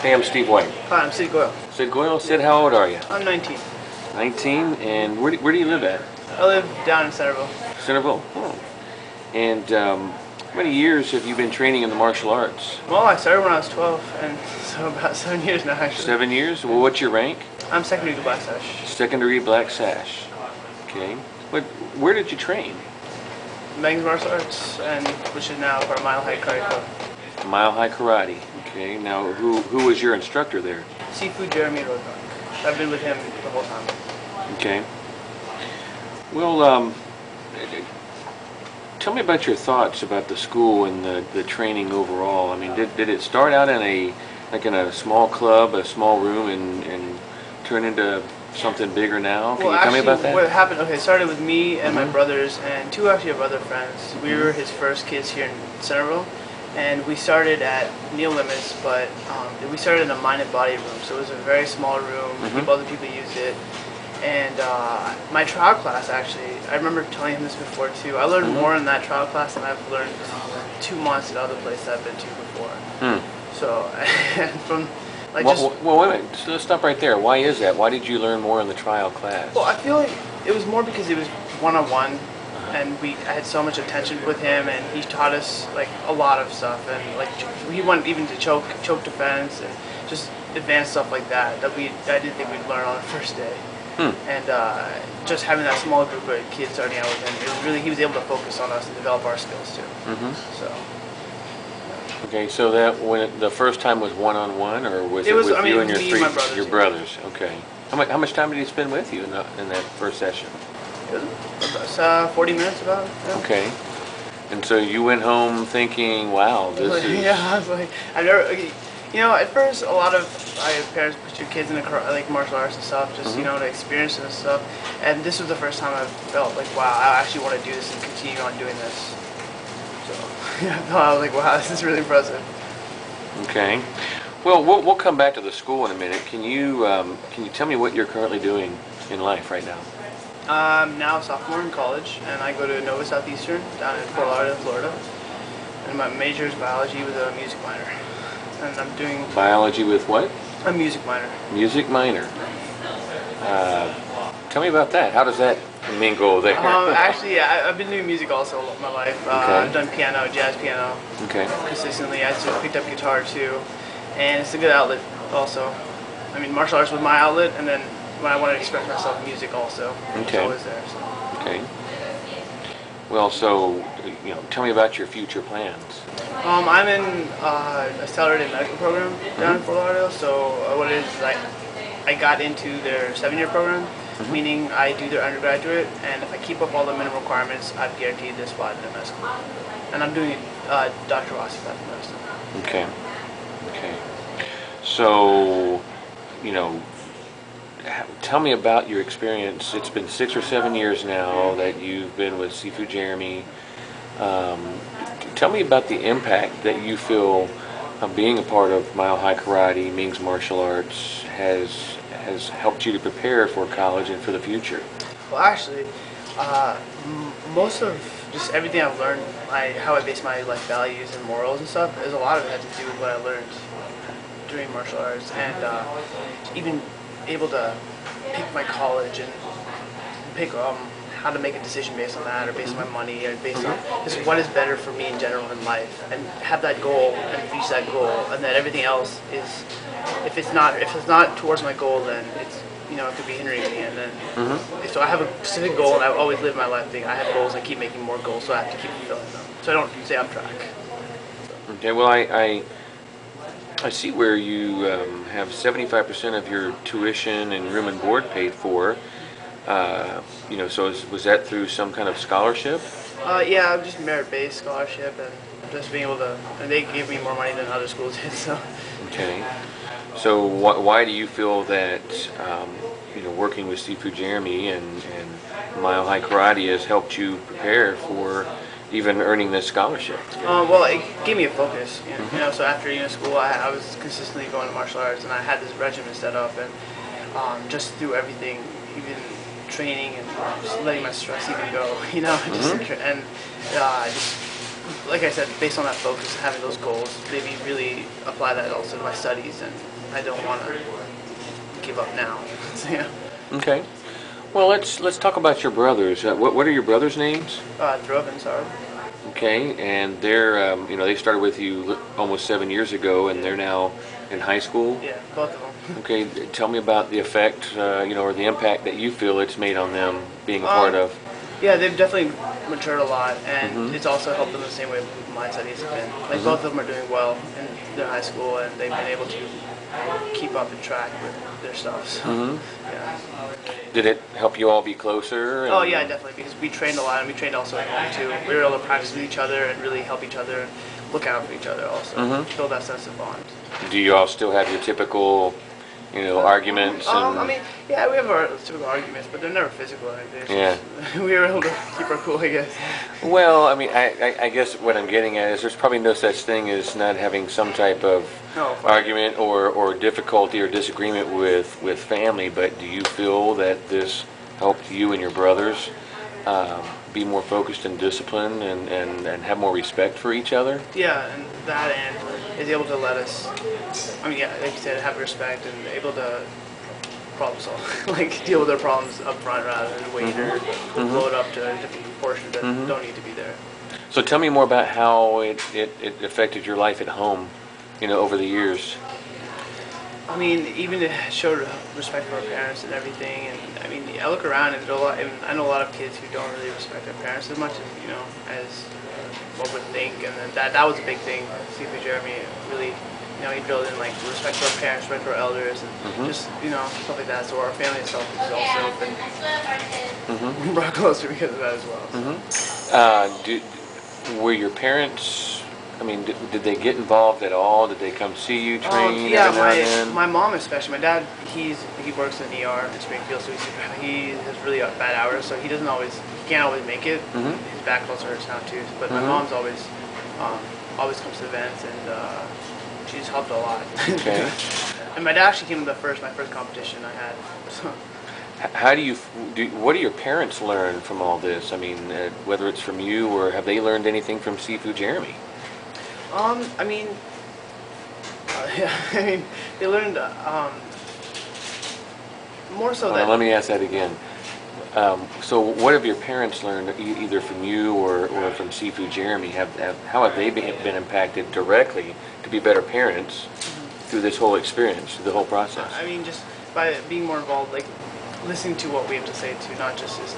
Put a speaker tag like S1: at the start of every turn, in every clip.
S1: Hey, I'm Steve White.
S2: Hi, I'm Sid Goyal.
S1: Sid Goyal. Sid, how old are you?
S2: I'm 19.
S1: 19, and where do you live at?
S2: I live down in Centerville.
S1: Centerville. Oh. And how many years have you been training in the martial arts?
S2: Well, I started when I was 12, and so about 7 years now, actually.
S1: 7 years? Well, what's your rank?
S2: I'm second degree Black Sash.
S1: Second degree Black Sash. Okay. Where did you train?
S2: Meng's martial arts, and which is now part of Mile High Karate Club.
S1: Mile High Karate. Okay. Now, who was your instructor there?
S2: Sifu Jeremy Roadruck. I've been with him the whole time.
S1: Okay. Well, tell me about your thoughts about the school and the training overall. I mean, did it start out in a small club, a small room, and turn into something bigger now? Can you tell me about that?
S2: What happened? Okay, it started with me and my brothers and two actually of other friends. We were his first kids here in Centerville, and we started at NeoLimits, but we started in a mind and body room. So it was a very small room. Other people used it. And my trial class, actually, I remember telling him this before too. I learned more in that trial class than I've learned 2 months at other places I've been to before. So, from like
S1: well, wait a minute. So let's stop right there. Why is that? Why did you learn more in the trial class?
S2: Well, I feel like it was more because it was one-on-one, and I had so much attention with him, and he taught us like a lot of stuff, and like he went even to choke defense and just advanced stuff like that I didn't think we'd learn on the first day. And just having that small group of kids starting out with him, he was able to focus on us and develop our skills too. So.
S1: Okay, so that when the first time was one-on-one, or was it with you and your brothers? Okay. How much time did he spend with you in that first session?
S2: It was about 40 minutes about. Yeah.
S1: Okay. And so you went home thinking, wow, this is...
S2: Yeah, I was like, I've never... You know, at first, a lot of parents put your kids into like martial arts and stuff, just you know, to experience and stuff. And this was the first time I felt like, wow, I actually want to do this and continue on doing this. So, yeah, I was like, wow, this is really impressive.
S1: Okay. Well, we'll come back to the school in a minute. Can you tell me what you're currently doing in life right now?
S2: I'm now a sophomore in college, and I go to Nova Southeastern down in Fort Lauderdale, Florida. And my major is biology with a music minor. And I'm doing...
S1: Biology with what?
S2: A music minor.
S1: Music minor. Tell me about that. How does that mingle there?
S2: Actually, yeah, I've been doing music also all my life. I've done piano, jazz piano, consistently. I just picked up guitar too. And it's a good outlet also. I mean, martial arts was my outlet, and then when I wanted to express myself, music also. It's always there. So.
S1: Okay. Well, so, tell me about your future plans.
S2: I'm in a accelerated medical program down in Fort Lauderdale. So what it is, I got into their 7-year program, meaning I do their undergraduate, and if I keep up all the minimum requirements, I've guaranteed this spot in the med school. And I'm doing Dr. Rossi type of medicine.
S1: Okay. Okay. So, tell me about your experience. It's been 6 or 7 years now that you've been with Sifu Jeremy. Tell me about the impact that you feel being a part of Mile High Karate, Meng's martial arts, has helped you to prepare for college and for the future.
S2: Well, actually, most of just everything I've learned, how I base my life values and morals and stuff, a lot of it had to do with what I learned during martial arts, and even able to pick my college and pick how to make a decision based on that, or based on my money, or based on just what is better for me in general in life, and have that goal and reach that goal, and that everything else is, if it's not towards my goal, then it's it could be hindering me, and then so I have a specific goal, and I've always lived my life thinking I have goals, and I keep making more goals, so I have to keep fulfilling them, so I don't stay off track. So. Okay,
S1: well I see where you have 75% of your tuition and room and board paid for. So was that through some kind of scholarship?
S2: Yeah, just merit-based scholarship, and just being able to, and they gave me more money than other schools did, so.
S1: Okay. So why do you feel that, working with Sifu Jeremy and Mile High Karate has helped you prepare for even earning this scholarship?
S2: Well, it gave me a focus, so after school I was consistently going to martial arts, and I had this regimen set up, and just through everything, even training and just letting my stress even go, and just like I said, based on that focus and having those goals, maybe really apply that also to my studies, and I don't want to give up now. So, yeah.
S1: Okay. Well, let's talk about your brothers. What are your brothers' names?
S2: Drove and Sarb.
S1: Okay, and they're they started with you almost 7 years ago, and they're now in high school.
S2: Yeah, both of them.
S1: Okay, tell me about the effect, or the impact that you feel it's made on them being a part of.
S2: Yeah, they've definitely matured a lot, and it's also helped them the same way my studies have been. Like both of them are doing well in their high school, and they've been able to keep up and track with their stuff. So, yeah.
S1: Did it help you all be closer?
S2: Oh yeah, definitely, because we trained a lot, and we trained also at home too. We were able to practice with each other and really help each other and look out for each other also. Build that sense of bond.
S1: Do you all still have your typical, arguments?
S2: I mean, yeah, we have our typical arguments, but they're never physical.
S1: Yeah.
S2: We were able to keep our cool, I guess.
S1: Well, I mean, I guess what I'm getting at is there's probably no such thing as not having some type of argument or difficulty or disagreement with family, but do you feel that this helped you and your brothers be more focused and disciplined and have more respect for each other?
S2: Yeah, and that and is able to let us, I mean, yeah, like you said, have respect and able to problem solve, like deal with their problems up front rather than wait or blow it up to a different proportion that don't need to be there.
S1: So tell me more about how it affected your life at home, over the years.
S2: I mean, even to show respect for our parents and everything, and I mean, I look around and I know a lot of kids who don't really respect their parents as much as one would think, and then that was a big thing. Sifu Jeremy really, he drilled in like respect for our parents, respect for our elders, and just stuff like that. So our family itself has also been brought closer because of that as well.
S1: Were your parents? I mean, did they get involved at all? Did they come see you train?
S2: Yeah, my mom especially. My dad, he works in the ER in Springfield, so he has really bad hours, so he can't always make it. His back also hurts now too. But my mom's always comes to events, and she's helped a lot.
S1: Okay.
S2: And my dad actually came to my first competition I had. So.
S1: How what do your parents learn from all this? I mean, whether it's from you or have they learned anything from Sifu Jeremy?
S2: I mean, they learned more so that.
S1: Let me ask that again. So, what have your parents learned either from you or from Sifu Jeremy? How have they been impacted directly to be better parents through this whole experience, through the whole process?
S2: I mean, just by being more involved, like listening to what we have to say too, not just it's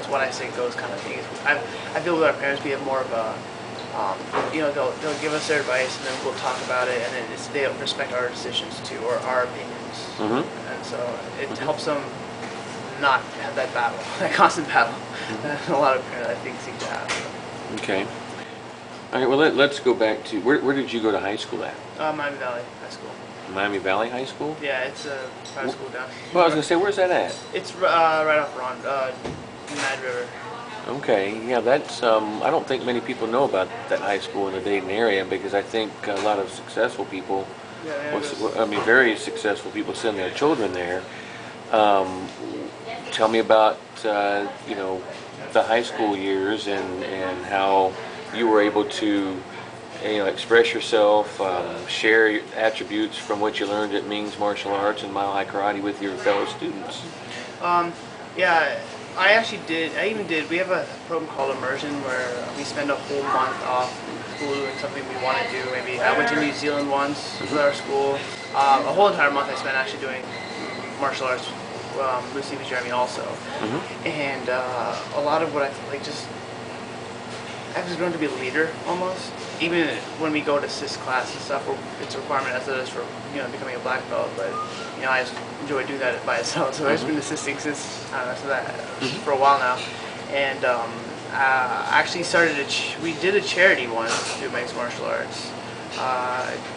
S2: what I say goes kind of thing. I feel with our parents we have more of a. They'll give us their advice, and then we'll talk about it, and then they respect our decisions too, or our opinions, and so it helps them not have that battle, that constant battle that a lot of parents I think seem to have.
S1: Okay. All right. Well, let's go back to where did you go to high school at?
S2: Miami Valley High School.
S1: Miami Valley High School?
S2: Yeah, it's a private school down.
S1: Well, I was gonna say, where's that at?
S2: It's right off Mad River.
S1: Okay, yeah, that's, I don't think many people know about that high school in the Dayton area because I think a lot of successful people, very successful people send their children there. Tell me about, the high school years and how you were able to, express yourself, share your attributes from what you learned at Meng's Martial Arts and Mile High Karate with your fellow students.
S2: Yeah. We have a program called Immersion where we spend a whole month off school doing something we want to do. Maybe I went to New Zealand once with our school. A whole entire month I spent actually doing martial arts with Sifu Jeremy also. And a lot of what I was going to be a leader almost. Even when we go to CIS class and stuff, it's a requirement as it is for becoming a black belt. But I just enjoy doing that by itself. So I've just been assisting since for a while now. And I actually started we did a charity once through Meng's Martial Arts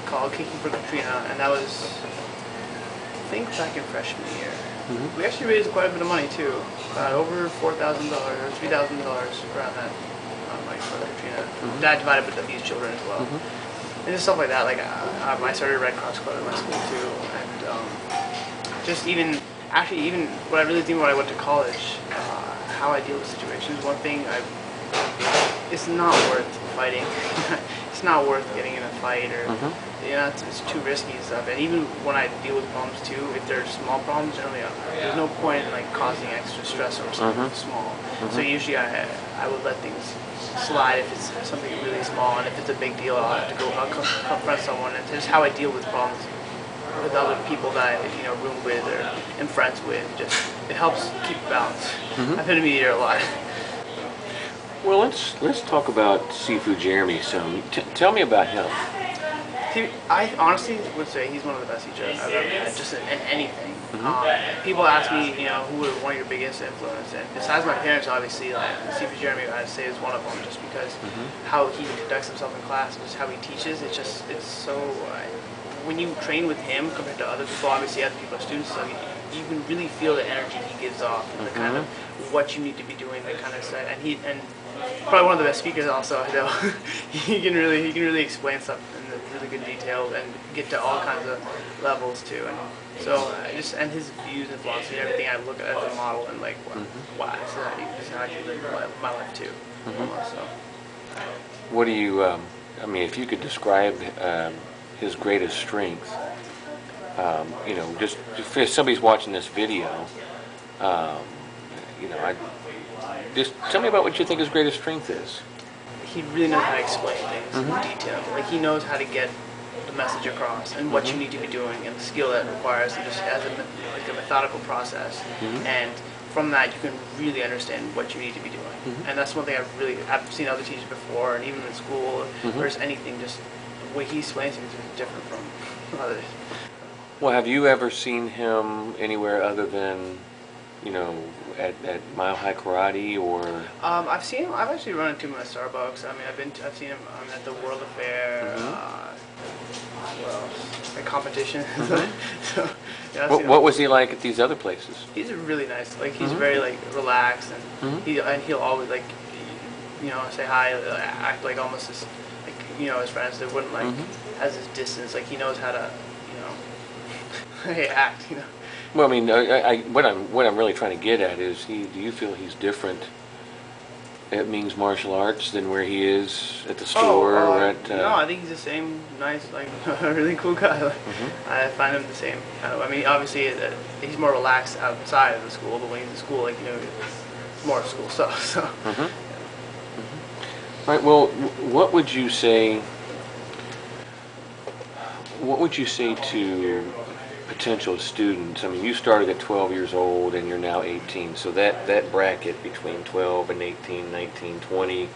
S2: called Kicking for Katrina, and that was I think back in freshman year. We actually raised quite a bit of money too, over $4,000 or $3,000 around that. For Katrina. Dad divided with these children as well. And just stuff like that. Like I started a Red Cross Club in my school too, and just even what I really think when I went to college, how I deal with situations. One thing it's not worth fighting. It's not worth getting in a fight, or it's too risky and stuff. And even when I deal with problems too, if they're small problems, generally there's no point in like causing extra stress over something small. So usually I would let things slide if it's something really small, and if it's a big deal, I'll have to I'll confront someone. And just how I deal with problems with other people that I room with or am friends with, just it helps keep balance. I've been a mediator a lot.
S1: Well, let's talk about Sifu Jeremy some. Tell me about him.
S2: I honestly would say he's one of the best teachers I've ever had, just in anything. People ask me, who was one of your biggest influences, and besides my parents, obviously, like Sifu Jeremy, I'd say is one of them, just because how he conducts himself in class, just how he teaches. It's so. When you train with him compared to other people, obviously other people are students, so you can really feel the energy he gives off, and the kind of what you need to be doing, the kind of stuff, and probably one of the best speakers also. He can really explain stuff in really good detail and get to all kinds of levels too. And so and his views and philosophy and everything, I look at as a model and like, wow, this is how I can live my life too. So.
S1: What do you? I mean, if you could describe his greatest strength, just if somebody's watching this video, just tell me about what you think his greatest strength is.
S2: He really knows how to explain things in detail. Like he knows how to get the message across and what you need to be doing and the skill that it requires, and just as a methodical process. And from that, you can really understand what you need to be doing. And that's one thing I've seen other teachers before, and even in school, or just anything, just the way he explains things is different from others.
S1: Well, have you ever seen him anywhere other than, at Mile High Karate, or? I've
S2: actually run into him at Starbucks. I mean, I've seen him at the World Affair. At competition. So, yeah,
S1: what was he like at these other places?
S2: He's really nice. Like he's very like relaxed, and he'll always like, say hi, act like almost as like his friends. They wouldn't like has his distance. Like he knows how to act.
S1: Well, I mean, what I'm really trying to get at is, do you feel he's different at Meng's martial arts than where he is at the store or at?
S2: No, I think he's the same nice, like really cool guy. Like, I find him the same kind of. I mean, obviously he's more relaxed outside of the school, but when he's in school, like it's more school stuff. So.
S1: All right. Well, what would you say? What would you say to potential students? I mean, you started at 12 years old and you're now 18, so that bracket between 12 and 18, 19, 20,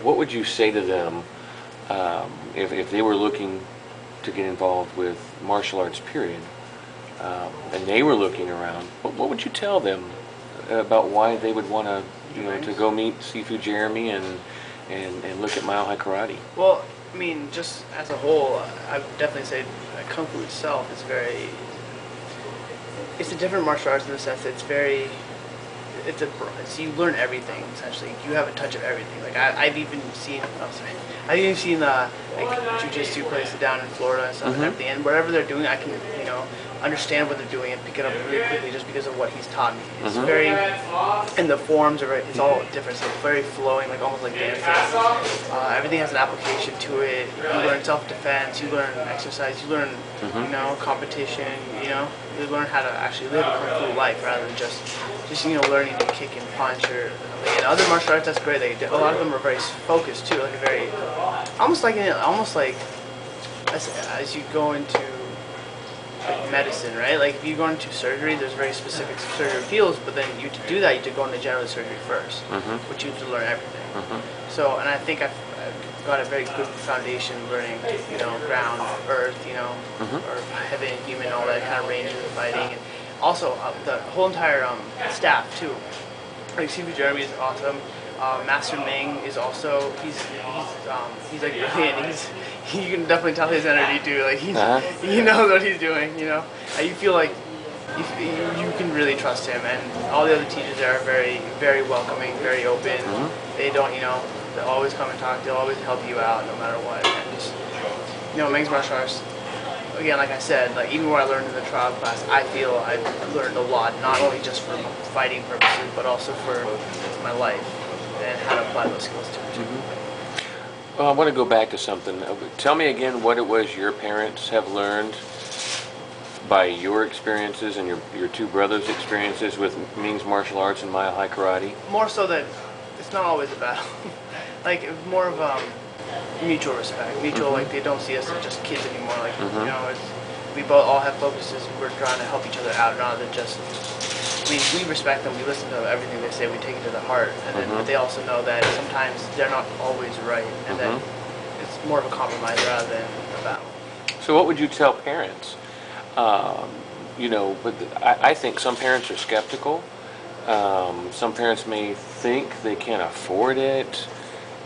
S1: what would you say to them if they were looking to get involved with martial arts, period, and they were looking around? What would you tell them about why they would want to go meet Sifu Jeremy and look at Mile High Karate?
S2: Well, I mean, just as a whole, I would definitely say Kung Fu itself is it's a different martial arts in the sense that you learn everything, essentially. You have a touch of everything. Like I've even seen like jiu-jitsu places down in Florida and stuff and everything, and whatever they're doing, I can understand what they're doing and pick it up really quickly just because of what he's taught me. It's very, and the forms are it's all different, so it's very flowing, like almost like dancing. Everything has an application to it. You learn self-defense, you learn exercise, you learn competition. You learn how to actually live a Kung Fu life rather than just learning to kick and punch. Or in other martial arts, that's great. A lot of them are very focused too, like a very almost like as you go into medicine, right? Like if you go into surgery, there's very specific surgery fields, but then to do that, you have to go into general surgery first, which you have to learn everything. So, and I think I've got a very good foundation learning, ground, earth, or heaven, human, all that kind of range of fighting, and also the whole entire staff too. Like Sifu Jeremy is awesome. Master Meng is also he's like brilliant. You can definitely tell his energy too. Like he knows what he's doing. You feel like you can really trust him, and all the other teachers there are very, very welcoming, very open. They don't, they'll always come and talk. They'll always help you out no matter what. And just, Meng's martial arts. Again, like I said, like even what I learned in the trial class, I feel I learned a lot, not only just for fighting purposes, but also for my life. and how to apply those skills to it too.
S1: Well, I want to go back to something. Tell me again what it was your parents have learned by your experiences and your two brothers' experiences with Ming's martial arts and Mile High Karate.
S2: More so that it's not always a battle. Like more of mutual respect, mutual like they don't see us as just kids anymore. Like you know, we both all have focuses. We're trying to help each other out, rather than just. We respect them. We listen to everything they say. We take it to the heart, and then but they also know that sometimes they're not always right, and that it's more of a compromise rather than a battle.
S1: So, what would you tell parents? You know, but I think some parents are skeptical. Some parents may think they can't afford it.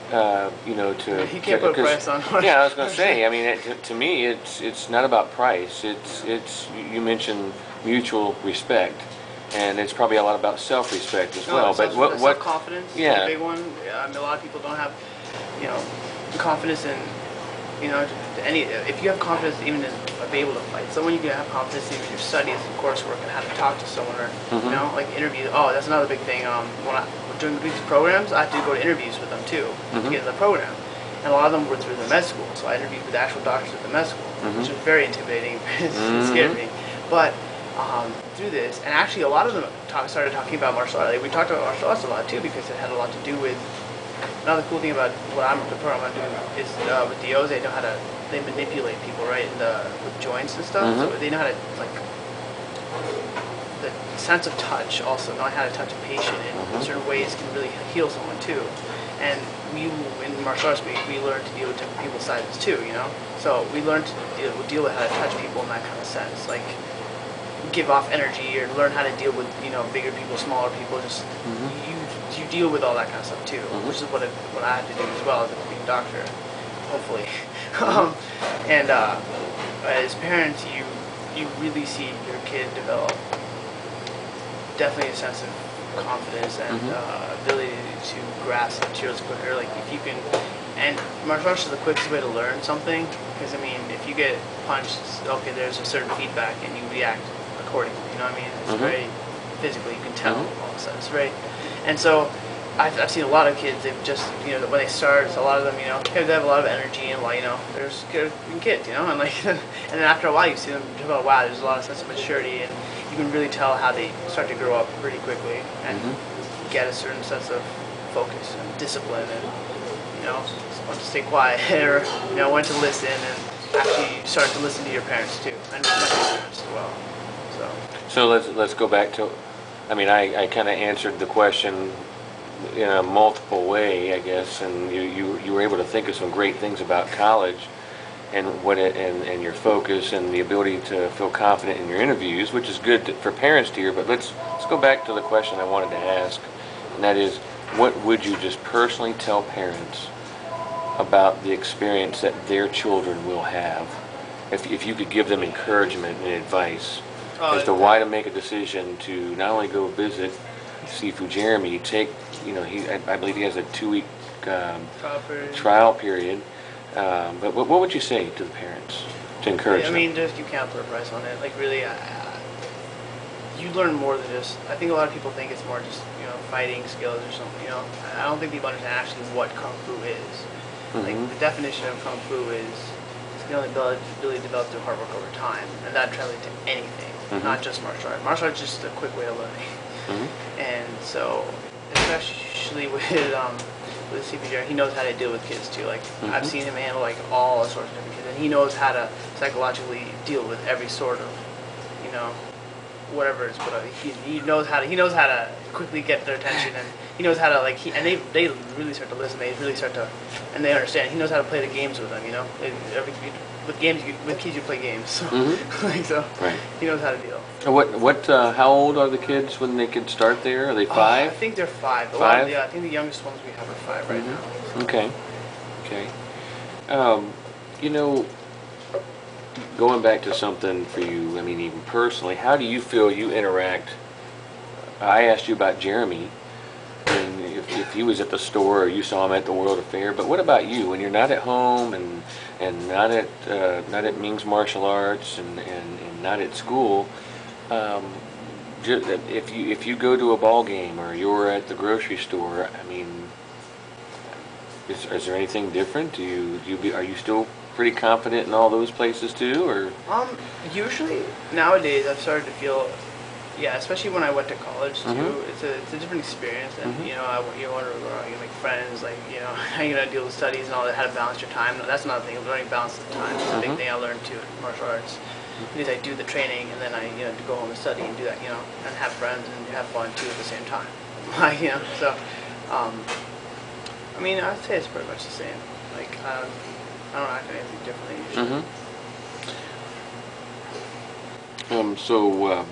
S1: You know,
S2: you can't put a price on it.
S1: Yeah, I was going to say. I mean, to me, it's not about price. It's you mentioned mutual respect, and it's probably a lot about self-respect as well. But what
S2: self-confidence?
S1: Yeah,
S2: is a big one. I mean, a lot of people don't have, you know, confidence in. You know, if you have confidence even in being able to fight someone, you can have confidence in your studies and coursework and how to talk to someone or, you know, like interview. Oh, that's another big thing. During these programs, I have to go to interviews with them too to get in the program. And a lot of them were through the med school, so I interviewed with the actual doctors at the med school, which was very intimidating. It scared me. But through this, and actually a lot of them started talking about martial arts. Like, we talked about martial arts a lot too because it had a lot to do with. Another cool thing about the program I'm doing is with DOs, they manipulate people, right, with joints and stuff. So they know how to, like, the sense of touch also, knowing how to touch a patient in certain ways can really heal someone too. And in martial arts, we learn to deal with different people's sizes too, you know? So we learn to deal with how to touch people in that kind of sense, like give off energy or learn how to deal with, you know, bigger people, smaller people, just you deal with all that kind of stuff too, which is what I have to do as well as a being a doctor, hopefully. And as parents, you really see your kid develop definitely a sense of confidence and ability to grasp materials quicker. Like if you can, and martial arts is the quickest way to learn something, because I mean, if you get punched, okay, there's a certain feedback and you react accordingly. You know what I mean? It's very physical. You can tell all of a sudden, right? And so I've seen a lot of kids. They've just, you know, when they start, a lot of them, you know, they have a lot of energy and, like, you know, they're scared kids, you know, and like, and then after a while you see them develop. Wow, there's a lot of sense of maturity, and you can really tell how they start to grow up pretty quickly and get a certain sense of focus and discipline, and, you know, when to stay quiet or, you know, when to listen, and actually start to listen to your parents too, and respect your parents as well.
S1: So let's go back to, I mean, I kind of answered the question in a multiple way, I guess, and you were able to think of some great things about college and and your focus and the ability to feel confident in your interviews, which is good for parents to hear. But let's go back to the question I wanted to ask, and that is, what would you just personally tell parents about the experience that their children will have, if you could give them encouragement and advice as to why to make a decision to not only go visit Sifu Jeremy, take, you know, I believe he has a 2-week trial period. But what would you say to the parents to encourage them?
S2: I mean, just, you can't put a price on it. Like, really, you learn more than just. I think a lot of people think it's more just, you know, fighting skills or something. You know, I don't think people understand actually what kung fu is. Like, the definition of kung fu is skill and ability developed through hard work over time, and that translates to anything, not just martial arts. Martial arts is just a quick way of learning. And so, especially with Sifu Jeremy, he knows how to deal with kids too. Like, I've seen him handle like all sorts of different kids, and he knows how to psychologically deal with every sort of, you know, whatever it's put up. He knows how to quickly get their attention, and he knows how to, like, they really start to listen. They really start to, and they understand. He knows how to play the games with them. You know, with kids you play games. So,
S1: Right.
S2: He knows how to deal.
S1: How old are the kids when they could start there? Are they 5?
S2: I think they're 5.
S1: 5?
S2: Yeah, I think the youngest ones we have are 5 right now. So.
S1: Okay. You know, going back to something for you, I mean, even personally, how do you feel you interact? I asked you about Jeremy, and if he was at the store or you saw him at the World Affair, but what about you when you're not at home and not at Ming's martial arts and not at school? If you go to a ball game or you're at the grocery store, I mean, Is there anything different? Are you still pretty confident in all those places too, or?
S2: Usually nowadays I've started to feel, yeah, especially when I went to college too.
S1: Mm-hmm.
S2: It's a different experience, and
S1: Mm-hmm.
S2: you wonder how you make friends, like how you gonna deal with studies and all that, how to balance your time. That's another thing. Learning balance of time. It's a big
S1: Mm-hmm.
S2: thing I learned too in martial arts. Because I do the training and then I go home and study and do that, and have friends and have fun too at the same time. So I mean, I'd say it's pretty much the same. Like I don't act anything differently usually.
S1: So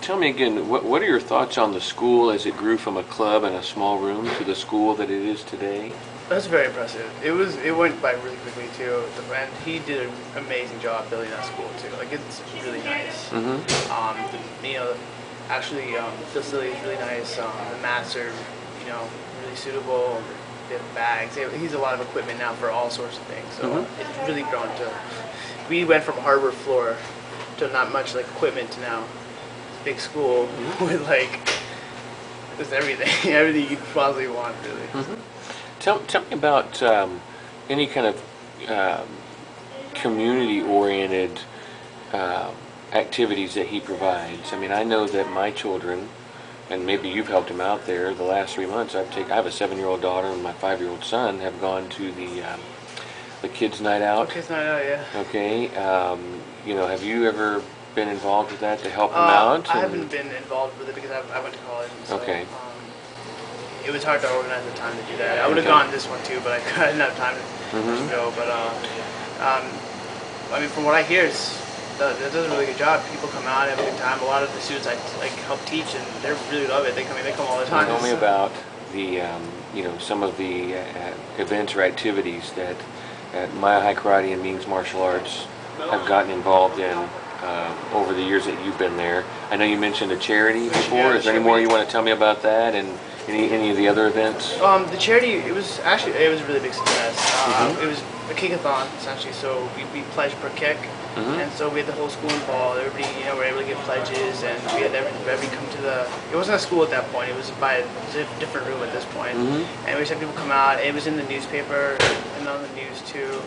S1: tell me again, what are your thoughts on the school as it grew from a club and a small room to the school that it is today?
S2: That's very impressive. It went by really quickly too. And he did an amazing job building that school too. Like it's really nice. Actually, the facility is really nice. The mats are, really suitable. They have bags. He's a lot of equipment now for all sorts of things. So it's really grown to. We went from hardwood floor to not much like equipment to now big school with like just everything, everything you could possibly want, really.
S1: Tell me about any kind of community-oriented activities that he provides. I mean, I know that my children, and maybe you've helped him out there, the last 3 months I have a 7-year-old daughter and my 5-year-old son have gone to the kids' night out.
S2: Kids night out, yeah.
S1: Okay. Have you ever been involved with that to help him out?
S2: I haven't been involved with it because I went to college. And so,
S1: okay.
S2: It was hard to organize the time to do that. I would have gone this one too, but I didn't have time to go. But I mean, from what I hear, it does a really good job. People come out, have a good time. A lot of the students I help teach, and they really love it. They come all the time.
S1: Tell me about the some of the events or activities that Mile High Karate and Meng's martial arts have gotten involved in over the years that you've been there. I know you mentioned a charity before.
S2: Yeah,
S1: Is there any more you want to tell me about that and any of the other events?
S2: The charity, it was a really big success. It was a kickathon essentially. So we pledged per kick, and so we had the whole school involved. Everybody, were able to get pledges, and we had everybody come to the. It wasn't a school at that point. It was by a different room at this point, and we just had people come out. It was in the newspaper and on the news too.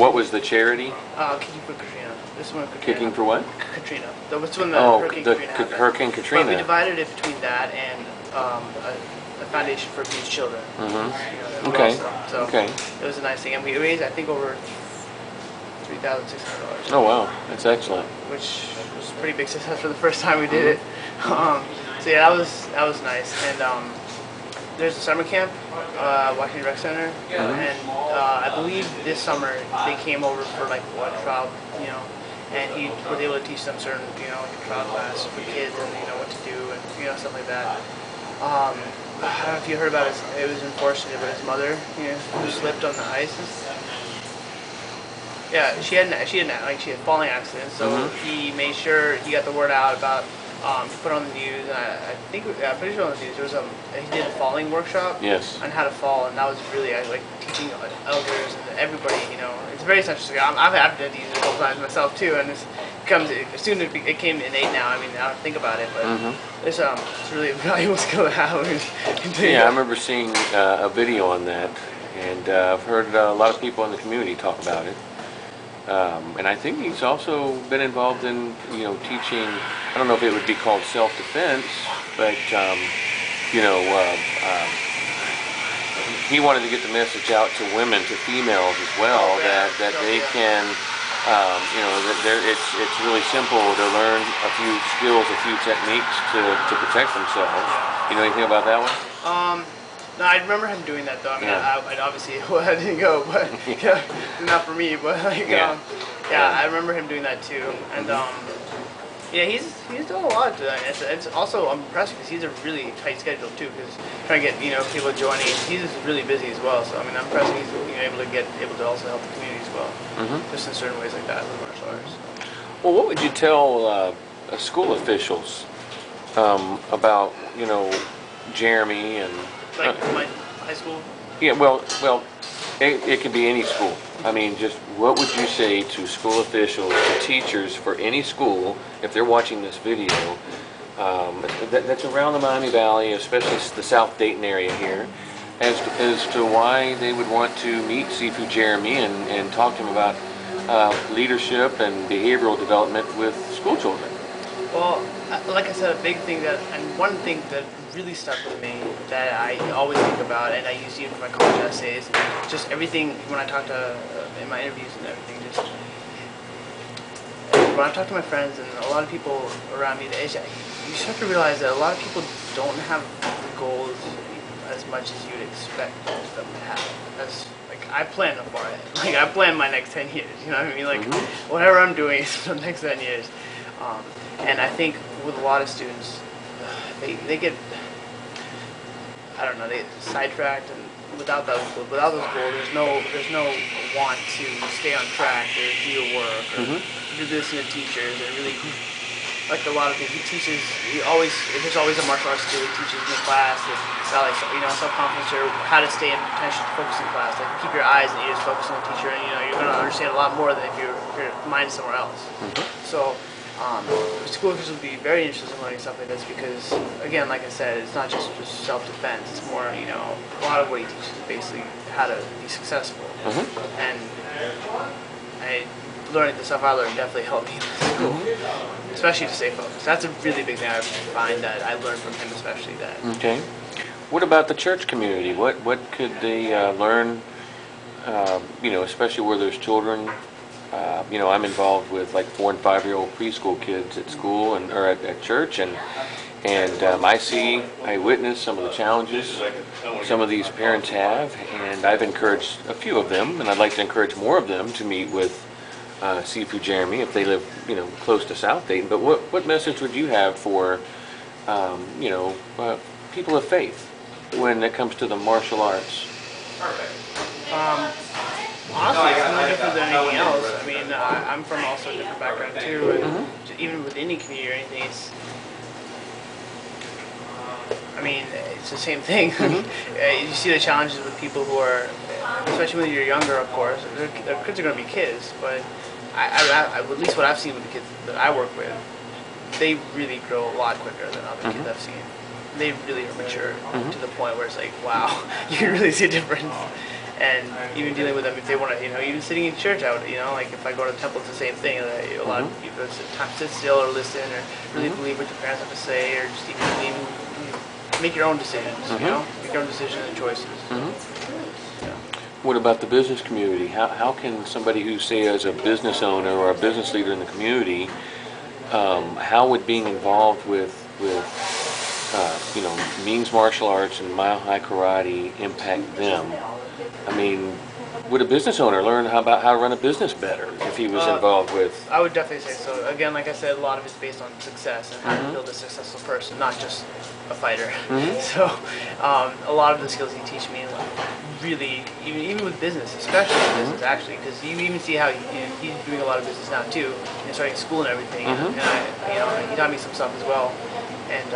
S1: What was the charity?
S2: Kicking for Katrina. This one, Katrina.
S1: Kicking for what?
S2: Katrina. That was when the Hurricane Katrina happened.
S1: Hurricane Katrina.
S2: But we divided it between that and a foundation for abused children.
S1: Okay.
S2: So
S1: okay.
S2: It was a nice thing, and we raised I think over $3,600.
S1: Oh wow, that's excellent.
S2: Which was a pretty big success for the first time we did it. So yeah, that was nice. And there's a summer camp, Washington Rec Center, and I believe this summer they came over for like one trial, and he was able to teach them certain, like a trial class for kids and what to do and stuff like that. I don't know if you heard about it. It was unfortunate, but his mother, who slipped on the ice. Yeah, she had falling accidents. So he made sure he got the word out about. He put on the news, and I'm pretty sure on the news there was he did a falling workshop.
S1: Yes. On
S2: how to fall, and that was really like teaching elders and everybody. It's very essential. I've had to use it a couple times myself too, and soon it came innate now. I mean, I don't think about it, but it's really a valuable skill to have.
S1: Yeah, I remember seeing a video on that, and I've heard a lot of people in the community talk about it. And I think he's also been involved in, teaching, I don't know if it would be called self-defense, but, he wanted to get the message out to women, to females as well, that they can, it's really simple to learn a few skills, a few techniques to protect themselves. You know anything about that one?
S2: No, I remember him doing that though. I mean, I obviously I didn't go, but not for me. But I remember him doing that too. And he's doing a lot. It's also impressive because he's a really tight schedule too. Because trying to get people joining, he's just really busy as well. So I mean, I'm impressed he's able to also help the community as well, just in certain ways like that with martial arts.
S1: Well, what would you tell school officials about Jeremy and?
S2: Like my high school?
S1: Yeah, well, it could be any school. I mean, just what would you say to school officials, to teachers for any school, if they're watching this video, that's around the Miami Valley, especially the South Dayton area here, as to why they would want to meet Sifu Jeremy and talk to him about leadership and behavioral development with school children.
S2: Well, like I said, a big thing that, and one thing that really stuck with me that I always think about, and I use even for my college essays, just everything, when I talk to, in my interviews and everything, just, when I talk to my friends and a lot of people around me, you start to realize that a lot of people don't have the goals as much as you'd expect them to have. That's, like, I plan far ahead. Like, I plan my next 10 years, you know what I mean? Like, whatever I'm doing is for the next 10 years. And I think with a lot of students, they get, I don't know, they get sidetracked, and without those goals, there's no want to stay on track or do your work or do this to the teachers and really, like a lot of things, there's always a martial arts skill he teaches in the class about, like, you know, self-confidence or how to stay in attention focus in class. Like, keep your eyes and ears focused on the teacher, and you know you're going to understand a lot more than if your mind is somewhere else. So. School officials would be very interested in learning something like this because, again, like I said, it's not just self-defense. It's more, you know, a lot of what he teaches is basically how to be successful. And learning the stuff I learned definitely helped me in school, especially to stay focused. That's a really big thing I find that I learned from him, especially that.
S1: Okay. What about the church community? What could they learn, you know, especially where there's children? You know, I'm involved with like 4- and 5-year-old preschool kids at school or at church, and I witness some of the challenges some of these parents have, and I've encouraged a few of them, and I'd like to encourage more of them to meet with Sifu Jeremy if they live, you know, close to South Dayton. But what message would you have for, you know, people of faith when it comes to the martial arts?
S2: Honestly, it's no different than anything else. I mean, I'm from also a different background too, and even with any community or anything, it's the same thing. You see the challenges with people who are, especially when you're younger, of course. Their kids are going to be kids, but at least what I've seen with the kids that I work with, they really grow a lot quicker than other kids I've seen. They really are mature to the point where it's like, wow, you can really see a difference. And even dealing with them, if they want to, you know, even sitting in church, you know, like if I go to the temple, it's the same thing. A lot of people sit still or listen or really believe what your parents have to say, or just even make your own decisions, you know, make your own decisions and choices. Yeah.
S1: What about the business community? How can somebody who, say, is a business owner or a business leader in the community, how would being involved with you know, Meng's martial arts and Mile High Karate impact them? I mean, would a business owner learn how to run a business better if he was involved with?
S2: I would definitely say so. Again, like I said, a lot of it's based on success and how to build a successful person, not just a fighter. So a lot of the skills he teaches me, really, even with business, especially business actually, because you even see how he's doing a lot of business now too, and starting school and everything. And he taught me some stuff as well. And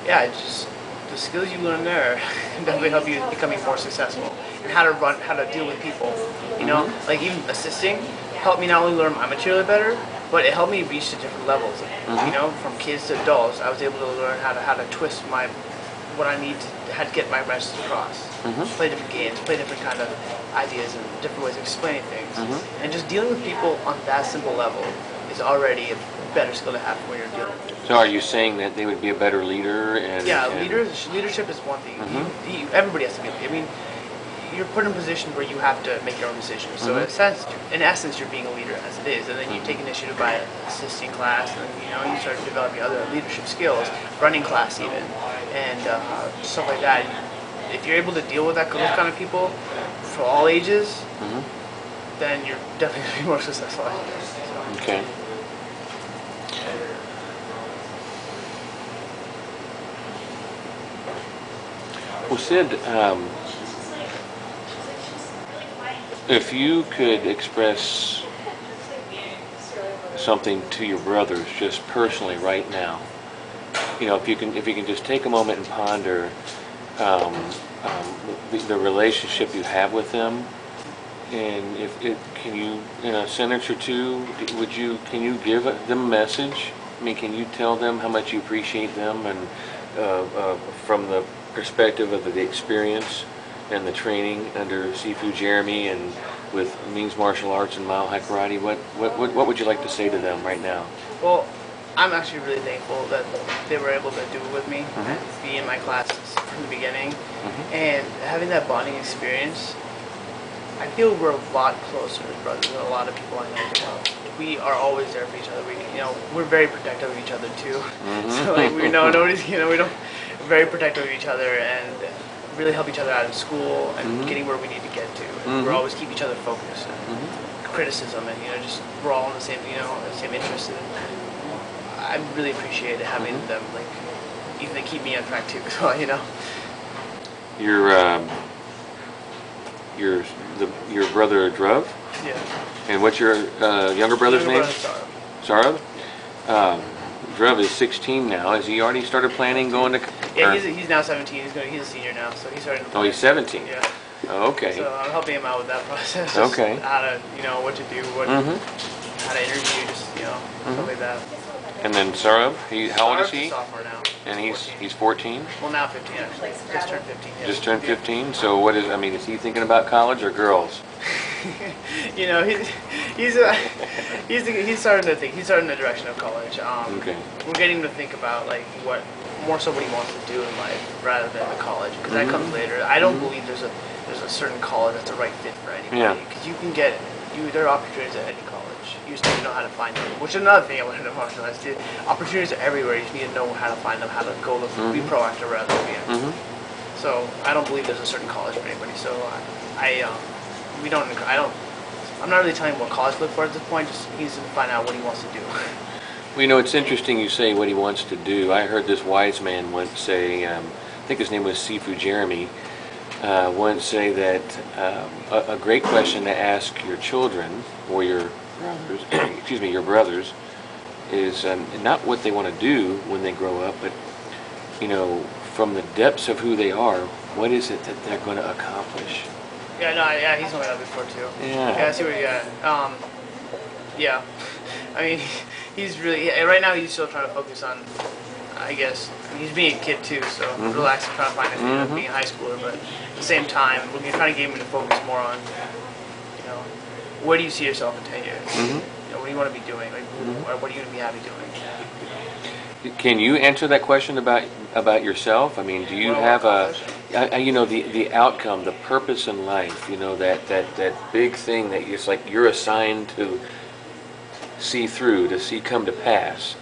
S2: yeah, it's just the skills you learn there definitely help you becoming more successful. And how to deal with people. You know, like even assisting helped me not only learn my material better, but it helped me reach to different levels. You know, from kids to adults, I was able to learn how to twist what I need to, how to get my message across. Play different games, play different kind of ideas and different ways of explaining things. And just dealing with people on that simple level is already a better skill to have when you're dealing with people.
S1: So are you saying that they would be a better leader?
S2: Leadership is one thing. Everybody has to be. I mean, you're put in a position where you have to make your own decisions. So in essence, you're being a leader as it is, and then you take initiative by assisting class, and you know you start developing other leadership skills, running class even, and stuff like that. If you're able to deal with those kind of people for all ages, then you're definitely going to be more successful. So.
S1: Okay. Well, Sid, if you could express something to your brothers just personally right now, you know, if you can just take a moment and ponder the relationship you have with them, and can you, in a sentence or two, can you give them a message? I mean, can you tell them how much you appreciate them, and from the perspective of the experience and the training under Sifu Jeremy and with Meng's martial arts and Mile High Karate, what would you like to say to them right now?
S2: Well, I'm actually really thankful that they were able to do it with me and be in my classes from the beginning. And having that bonding experience, I feel we're a lot closer as brothers than a lot of people I know. We are always there for each other. We're very protective of each other too. So like nobody's, we're very protective of each other and really help each other out in school and getting where we need to get to. We're always keep each other focused. And criticism and just we're all in the same the same interest. And I really appreciate having them even they keep me on track too as well.
S1: Your brother Druv?
S2: Yeah.
S1: And what's your younger brother's name?
S2: Sarab.
S1: Druv is 16 now. Has he already started planning going to?
S2: Yeah, he's now 17. He's a senior now, so he's starting to plan.
S1: Oh, he's 17.
S2: Yeah.
S1: Oh, okay.
S2: So I'm helping him out with that process.
S1: Okay.
S2: How to what to do, how to interview, stuff like that.
S1: And then Sarab, how old is he?
S2: He's a sophomore now.
S1: And he's 14?
S2: Well, now 15 actually. Just turned 15. Yeah.
S1: Just turned 15? So is he thinking about college or girls?
S2: He's starting to think. He's starting in the direction of college.
S1: Okay.
S2: We're getting him to think about what he wants to do in life rather than the college, because that comes later. I don't believe there's a certain college that's the right fit for anybody. Because you can get there are opportunities at any college. You just need to know how to find them. Which is another thing I learned in martial arts. Opportunities are everywhere. You just need to know how to find them, how to go look, be proactive rather than being. So I don't believe there's a certain college for anybody. So I'm not really telling him what college to look for at this point. Just he needs to find out what he wants to do.
S1: Well, it's interesting you say what he wants to do. I heard this wise man once say, I think his name was Sifu Jeremy, once say that a great question to ask your children or your brothers, your brothers, is not what they want to do when they grow up, but from the depths of who they are, what is it that they're going to accomplish?
S2: Yeah, he's told me that before too. Yeah, I see where yeah. I mean, he's really right now. He's still trying to focus on. I guess he's being a kid too, so relaxing, trying to find his being a high schooler. But at the same time, we're trying to get him to focus more on, where do you see yourself in 10 years? What do you want to be doing? What are you going to be happy doing?
S1: Can you answer that question about yourself? I mean, do you have the outcome, the purpose in life? That big thing that it's like you're assigned to see through, to see come to pass,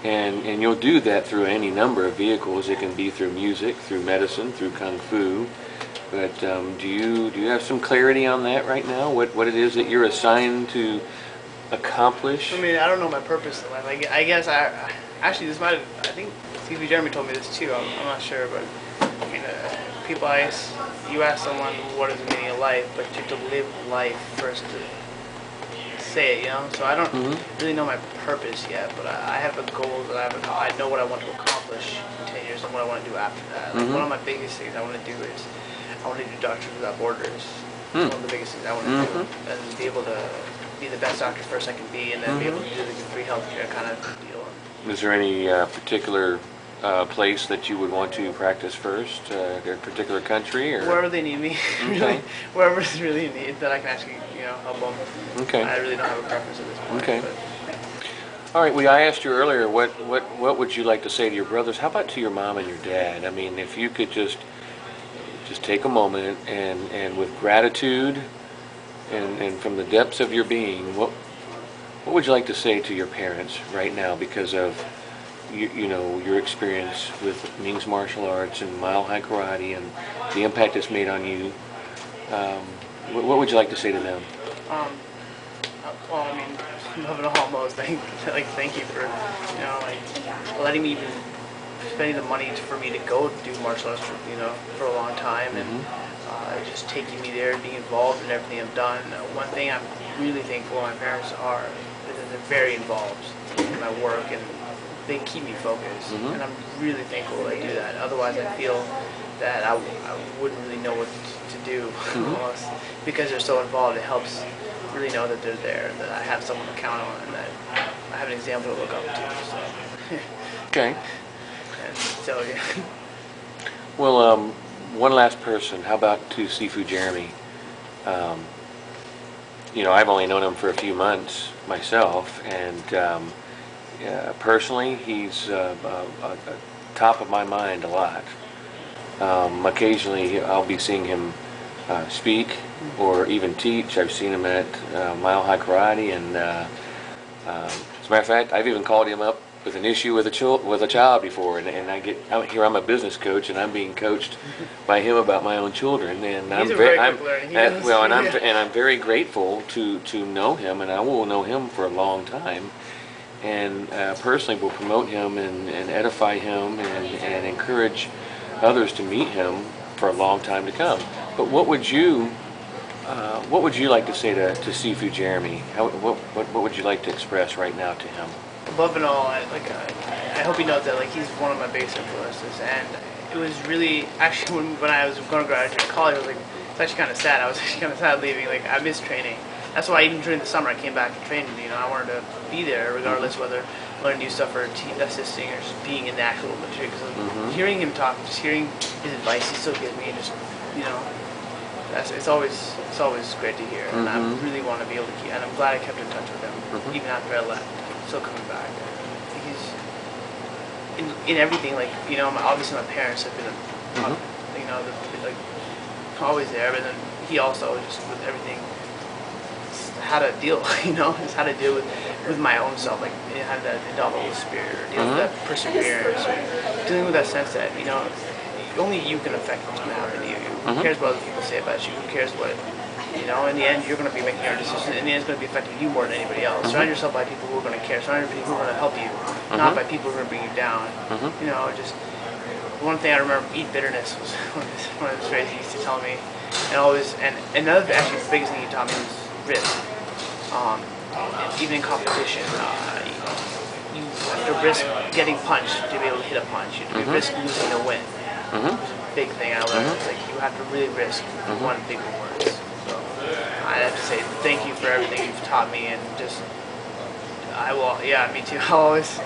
S1: and you'll do that through any number of vehicles. It can be through music, through medicine, through kung fu. But do you have some clarity on that right now? What it is that you're assigned to accomplish?
S2: I mean, I don't know my purpose in life. I guess actually I think Sifu Jeremy told me this too. I'm not sure, but I mean, you ask someone what is the meaning of life, but you have to live life first to say it, So I don't really know my purpose yet, but I have a goal that I know what I want to accomplish in 10 years and what I want to do after that. One of my biggest things I want to do is I want to do Doctors Without Borders. One of the biggest things I want to do, and be able to be the best doctor first I can be, and then be able to do the free healthcare kind of deal.
S1: Is there any particular place that you would want to practice first, a particular country, or
S2: wherever they need me? Really, wherever's really in need that I can actually help them.
S1: Okay.
S2: I really don't have a preference at this point.
S1: Okay.
S2: But.
S1: All right. Well, I asked you earlier what would you like to say to your brothers? How about to your mom and your dad? I mean, if you could just take a moment and with gratitude and from the depths of your being, what would you like to say to your parents right now because of your experience with Meng's martial arts and Mile High Karate and the impact it's made on you? What would you like to say to them?
S2: Well, I mean, above it all, most thank you for letting me even spending the money for me to go do martial arts for a long time, and just taking me there, being involved in everything I've done. One thing I'm really thankful my parents are is that they're very involved in my work, and they keep me focused, and I'm really thankful they do that. Otherwise, I feel that I wouldn't really know what to do, almost, because they're so involved. It helps really know that they're there, that I have someone to count on, and that I have an example to look up to. So.
S1: Okay.
S2: And so, yeah.
S1: Well, one last person. How about to Sifu Jeremy? Um, I've only known him for a few months myself, and personally, he's top of my mind a lot. Occasionally, I'll be seeing him speak or even teach. I've seen him at Mile High Karate, and as a matter of fact, I've even called him up with an issue with a child before, and I get out here. I'm a business coach, and I'm being coached by him about my own children, and I'm very grateful to know him, and I will know him for a long time, and personally will promote him and edify him and encourage others to meet him for a long time to come. But what would you like to say to Sifu Jeremy? What would you like to express right now to him?
S2: Above and all, I hope he knows that he's one of my biggest influences, and it was really actually when I was going to graduate college, it's actually kind of sad. I was actually kind of sad leaving. I missed training. That's why even during the summer I came back and trained. I wanted to be there regardless whether learning new stuff or assisting or just being in the actual material. Because hearing him talk, just hearing his advice, he still gives me, and just it's always great to hear. And I really want to be able to keep. And I'm glad I kept in touch with him even after I left. Still coming back. He's in everything. Obviously my parents have been, always there. But then he also just with everything, how to deal. Just how to deal with my own self. How to indomitable spirit, or deal with that perseverance, or dealing with that sense that only you can affect what's going to happen to you. Who cares what other people say about you? Who cares what? In the end, you're going to be making your decision. In the end, it's going to be affecting you more than anybody else. Surround yourself by people who are going to care. Surround yourself by people who are going to help you, not by people who are going to bring you down. Just one thing I remember, eat bitterness was one of the phrases he used to tell me, and another actually the biggest thing he taught me was risk. Even in competition, you have to risk getting punched to be able to hit a punch. You have to risk losing to win. Big thing I learned. You have to really risk one big reward. So I have to say thank you for everything you've taught me, and I will. Yeah, me too. I'll always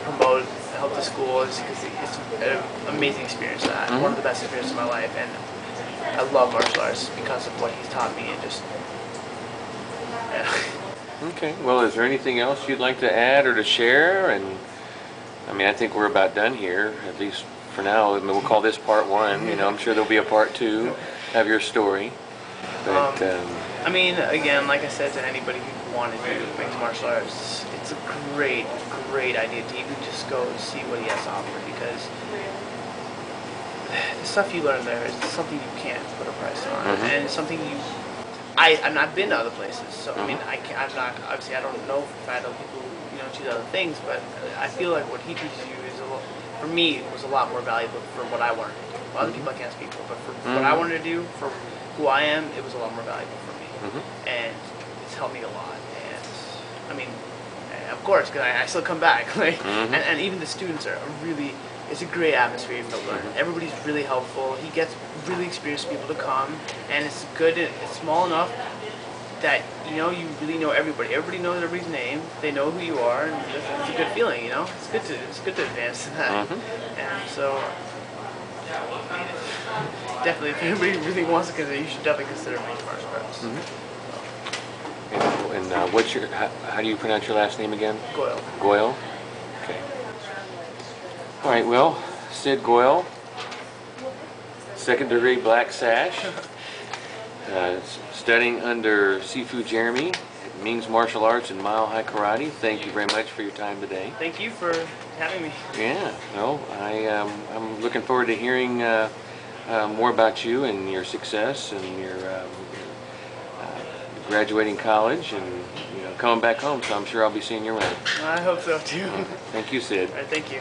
S2: promote, help the school because it's an amazing experience. One of the best experiences of my life, and I love martial arts because of what he's taught me, and just. Yeah.
S1: Okay. Well, is there anything else you'd like to add or to share? And I think we're about done here, at least for now. We'll call this part one. I'm sure there'll be a part two of your story. But
S2: again, like I said to anybody who wanted to do mixed martial arts, it's a great idea to even just go and see what he has to offer, because the stuff you learn there is something you can't put a price on, and it's something I've not been to other places, so I'm not obviously I don't know if I know people who choose other things, but I feel like what he teaches you is for me it was a lot more valuable for what I wanted to do. Other people I can't speak for, but for what I wanted to do, for who I am, it was a lot more valuable for me, and it's helped me a lot. And of course, because I still come back, and even the students are really. It's a great atmosphere to learn. Everybody's really helpful. He gets really experienced people to come, and it's good. It's small enough that you really know everybody. Everybody knows everybody's name. They know who you are, and it's a good feeling. It's good to advance to that. And so, definitely, if anybody really wants to consider, you should definitely consider mixed martial arts.
S1: And what's your? How do you pronounce your last name again?
S2: Goyal.
S1: Goyal. Okay. All right, well, Sid Goyal, second-degree Black Sash, studying under Sifu Jeremy at Meng's Martial Arts and Mile High Karate. Thank you very much for your time today.
S2: Thank you for having me.
S1: Yeah, I'm looking forward to hearing more about you and your success and your graduating college and coming back home, so I'm sure I'll be seeing you around.
S2: I hope so too.
S1: Thank you, Sid.
S2: All right, thank you.